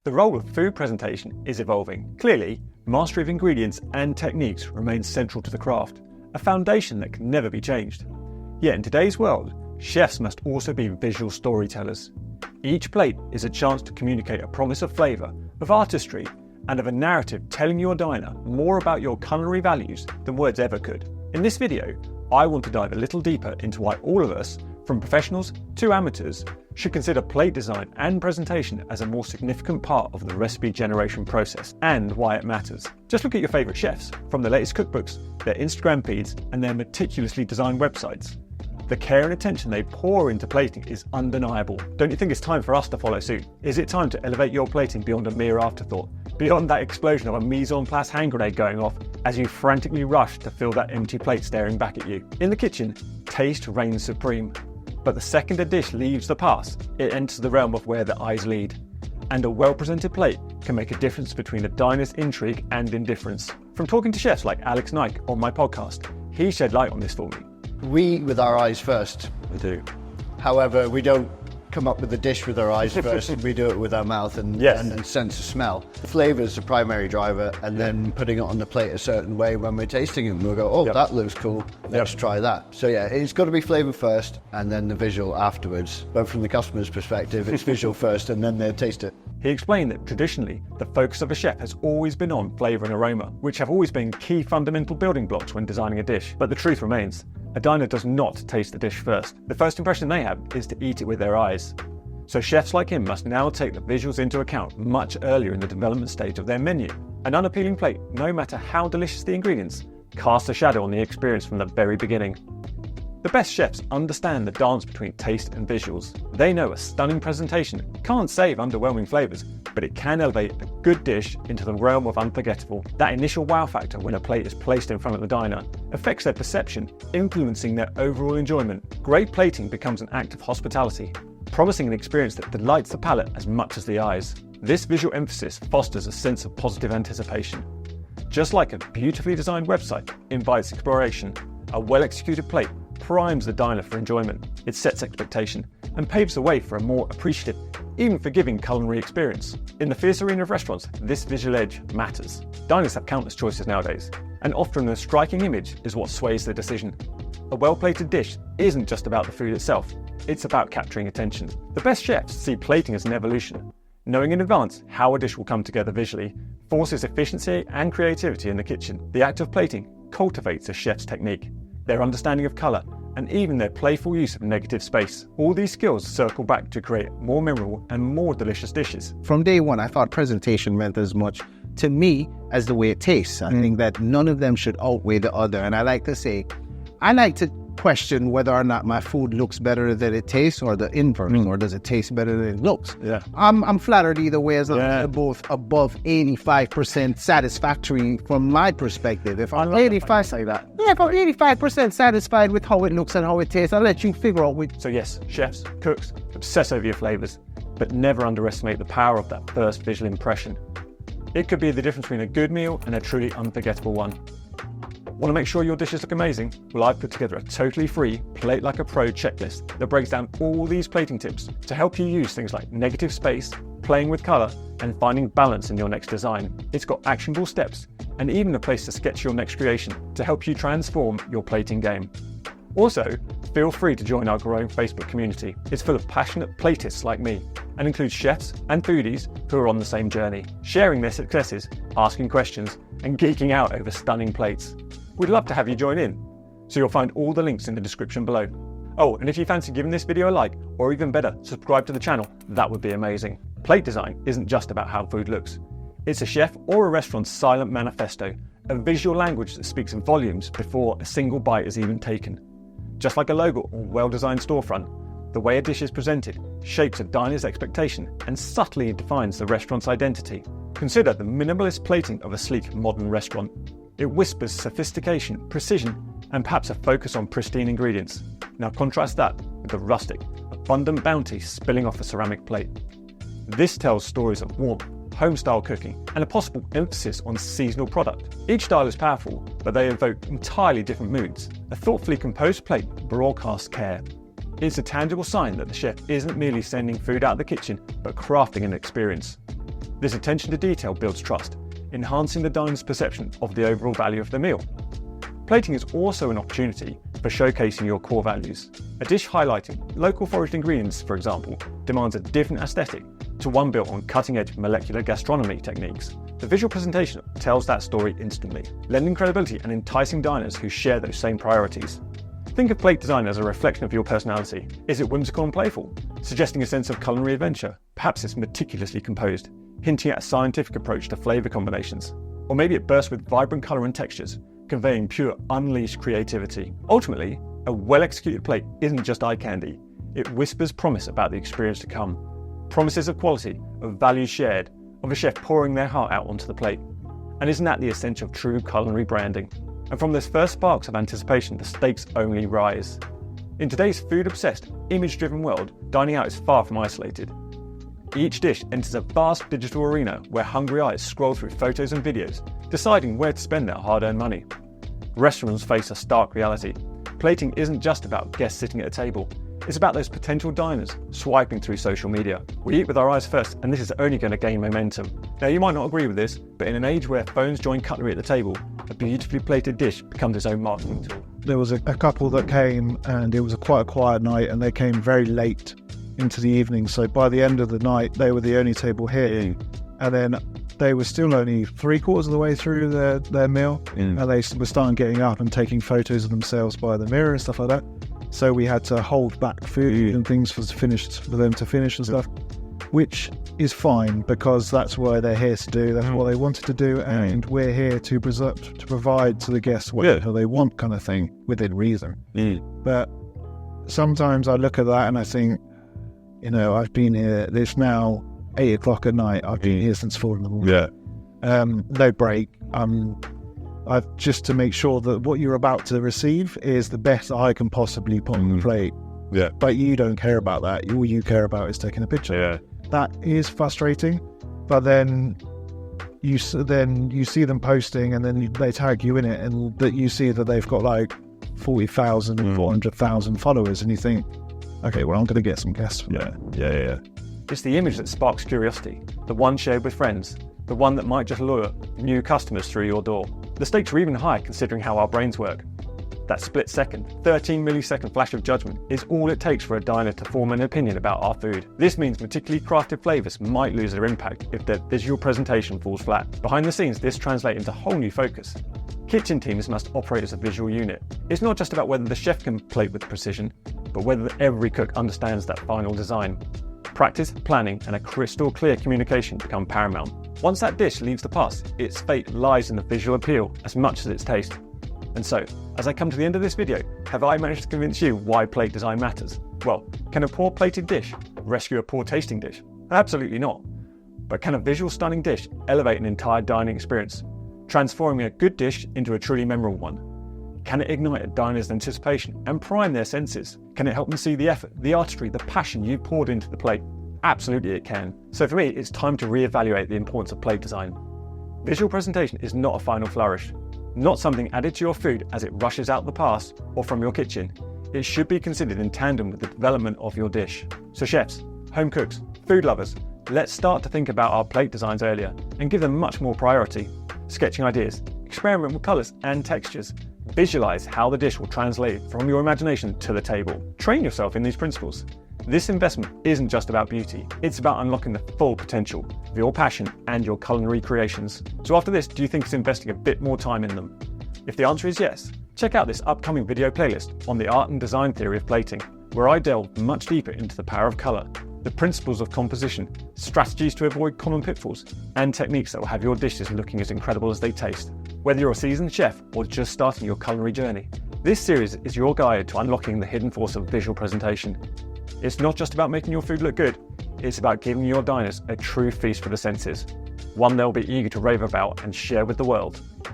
The role of food presentation is evolving. Clearly, mastery of ingredients and techniques remains central to the craft, a foundation that can never be changed. Yet in today's world, chefs must also be visual storytellers. Each plate is a chance to communicate a promise of flavour, of artistry, and of a narrative telling your diner more about your culinary values than words ever could. In this video, I want to dive a little deeper into why all of us, from professionals to amateurs, should consider plate design and presentation as a more significant part of the recipe generation process, and why it matters. Just look at your favourite chefs, from their latest cookbooks, their Instagram feeds, and their meticulously designed websites. The care and attention they pour into plating is undeniable. Don't you think it's time for us to follow suit? Is it time to elevate your plating beyond a mere afterthought? Beyond that explosion of a mise en place hand grenade going off as you frantically rush to fill that empty plate staring back at you. In the kitchen, taste reigns supreme. But the second a dish leaves the pass, it enters the realm of where the eyes lead. And a well-presented plate can make a difference between a diner's intrigue and indifference. From talking to chefs like Alex Nike on my podcast, he shed light on this for me. We with our eyes first. We do. However, we don't come up with the dish with our eyes first. We do it with our mouth and sense of smell. The flavour is the primary driver, and then putting it on the plate a certain way when we're tasting it. We'll go, oh, that looks cool. Let's try that. So yeah, it's got to be flavour first and then the visual afterwards. But from the customer's perspective, it's visual first and then they'll taste it. He explained that traditionally, the focus of a chef has always been on flavour and aroma, which have always been key fundamental building blocks when designing a dish. But the truth remains, a diner does not taste the dish first. The first impression they have is to eat it with their eyes. So chefs like him must now take the visuals into account much earlier in the development stage of their menu. An unappealing plate, no matter how delicious the ingredients, casts a shadow on the experience from the very beginning. The best chefs understand the dance between taste and visuals. They know a stunning presentation can't save underwhelming flavours, but it can elevate a good dish into the realm of unforgettable. That initial wow factor when a plate is placed in front of the diner affects their perception, influencing their overall enjoyment. Great plating becomes an act of hospitality, promising an experience that delights the palate as much as the eyes. This visual emphasis fosters a sense of positive anticipation. Just like a beautifully designed website invites exploration, a well-executed plate primes the diner for enjoyment. It sets expectation and paves the way for a more appreciative, even forgiving culinary experience. In the fierce arena of restaurants, this visual edge matters. Diners have countless choices nowadays, and often a striking image is what sways the decision. A well-plated dish isn't just about the food itself, it's about capturing attention. The best chefs see plating as an evolution. Knowing in advance how a dish will come together visually forces efficiency and creativity in the kitchen. The act of plating cultivates a chef's technique, their understanding of colour, and even their playful use of negative space. All these skills circle back to create more memorable and more delicious dishes. From day one, I thought presentation meant as much to me as the way it tastes. I think that none of them should outweigh the other. And I like to say, I like to question whether or not my food looks better than it tastes, or the inverse, or does it taste better than it looks. I'm flattered either way, as long as they're both above 85% satisfactory from my perspective. If I'm 85% satisfied with how it looks and how it tastes, I'll let you figure out which. So yes, chefs, cooks, obsess over your flavours, but never underestimate the power of that first visual impression. It could be the difference between a good meal and a truly unforgettable one. Want to make sure your dishes look amazing? Well, I've put together a totally free Plate Like a Pro checklist that breaks down all these plating tips to help you use things like negative space, playing with colour, and finding balance in your next design. It's got actionable steps and even a place to sketch your next creation to help you transform your plating game. Also, feel free to join our growing Facebook community. It's full of passionate platists like me and includes chefs and foodies who are on the same journey, sharing their successes, asking questions, and geeking out over stunning plates. We'd love to have you join in, so you'll find all the links in the description below. Oh, and if you fancy giving this video a like, or even better, subscribe to the channel, that would be amazing. Plate design isn't just about how food looks. It's a chef or a restaurant's silent manifesto, a visual language that speaks in volumes before a single bite is even taken. Just like a logo or well-designed storefront, the way a dish is presented shapes a diner's expectation and subtly defines the restaurant's identity. Consider the minimalist plating of a sleek modern restaurant. It whispers sophistication, precision, and perhaps a focus on pristine ingredients. Now contrast that with the rustic, abundant bounty spilling off a ceramic plate. This tells stories of warmth, home-style cooking, and a possible emphasis on seasonal product. Each style is powerful, but they evoke entirely different moods. A thoughtfully composed plate broadcasts care. It's a tangible sign that the chef isn't merely sending food out of the kitchen, but crafting an experience. This attention to detail builds trust, enhancing the diner's perception of the overall value of the meal. Plating is also an opportunity for showcasing your core values. A dish highlighting local foraged ingredients, for example, demands a different aesthetic to one built on cutting-edge molecular gastronomy techniques. The visual presentation tells that story instantly, lending credibility and enticing diners who share those same priorities. Think of plate design as a reflection of your personality. Is it whimsical and playful, suggesting a sense of culinary adventure? Perhaps it's meticulously composed, hinting at a scientific approach to flavour combinations. Or maybe it bursts with vibrant colour and textures, conveying pure, unleashed creativity. Ultimately, a well-executed plate isn't just eye candy. It whispers promise about the experience to come. Promises of quality, of values shared, of a chef pouring their heart out onto the plate. And isn't that the essence of true culinary branding? And from those first sparks of anticipation, the stakes only rise. In today's food-obsessed, image-driven world, dining out is far from isolated. Each dish enters a vast digital arena where hungry eyes scroll through photos and videos, deciding where to spend their hard-earned money. Restaurants face a stark reality. Plating isn't just about guests sitting at a table. It's about those potential diners swiping through social media. We eat with our eyes first, and this is only going to gain momentum. Now, you might not agree with this, but in an age where phones join cutlery at the table, a beautifully plated dish becomes its own marketing tool. There was a couple that came, and it was quite a quiet night, and they came very late into the evening. So by the end of the night, they were the only table here. And then they were still only 3/4 of the way through their meal. And they were starting getting up and taking photos of themselves by the mirror and stuff like that. So we had to hold back food and things for them to finish and stuff, which is fine because that's what they're here to do. That's what they wanted to do, and we're here to provide to the guests whatever they want, kind of thing, within reason. But sometimes I look at that and I think, I've been here. It's now 8 o'clock at night. I've been here since 4 in the morning. No break. I've just to make sure that what you're about to receive is the best I can possibly put on the plate. But you don't care about that. All you care about is taking a picture. That is frustrating. But then you see them posting, and then they tag you in it, and that you see that they've got like 40,000, 400,000 followers, and you think, okay, well, I'm going to get some guests from that. It's the image that sparks curiosity, the one shared with friends, the one that might just lure new customers through your door. The stakes are even higher considering how our brains work. That split second, 13 millisecond flash of judgment is all it takes for a diner to form an opinion about our food. This means meticulously crafted flavours might lose their impact if their visual presentation falls flat. Behind the scenes, this translates into whole new focus. Kitchen teams must operate as a visual unit. It's not just about whether the chef can plate with precision, but whether every cook understands that final design. Practice, planning, and a crystal clear communication become paramount. Once that dish leaves the past, its fate lies in the visual appeal as much as its taste. And so, as I come to the end of this video, have I managed to convince you why plate design matters? Well, can a poor plated dish rescue a poor tasting dish? Absolutely not. But can a visual stunning dish elevate an entire dining experience, transforming a good dish into a truly memorable one? Can it ignite a diner's anticipation and prime their senses? Can it help them see the effort, the artistry, the passion you poured into the plate? Absolutely it can. So for me, it's time to reevaluate the importance of plate design. Visual presentation is not a final flourish, not something added to your food as it rushes out the past or from your kitchen. It should be considered in tandem with the development of your dish. So chefs, home cooks, food lovers, let's start to think about our plate designs earlier and give them much more priority. Sketching ideas, experiment with colours and textures. Visualize how the dish will translate from your imagination to the table. Train yourself in these principles. This investment isn't just about beauty, it's about unlocking the full potential of your passion and your culinary creations. So after this, do you think it's investing a bit more time in them? If the answer is yes, check out this upcoming video playlist on the art and design theory of plating, where I delve much deeper into the power of colour, the principles of composition, strategies to avoid common pitfalls, and techniques that will have your dishes looking as incredible as they taste. Whether you're a seasoned chef or just starting your culinary journey, this series is your guide to unlocking the hidden force of visual presentation. It's not just about making your food look good, it's about giving your diners a true feast for the senses, one they'll be eager to rave about and share with the world.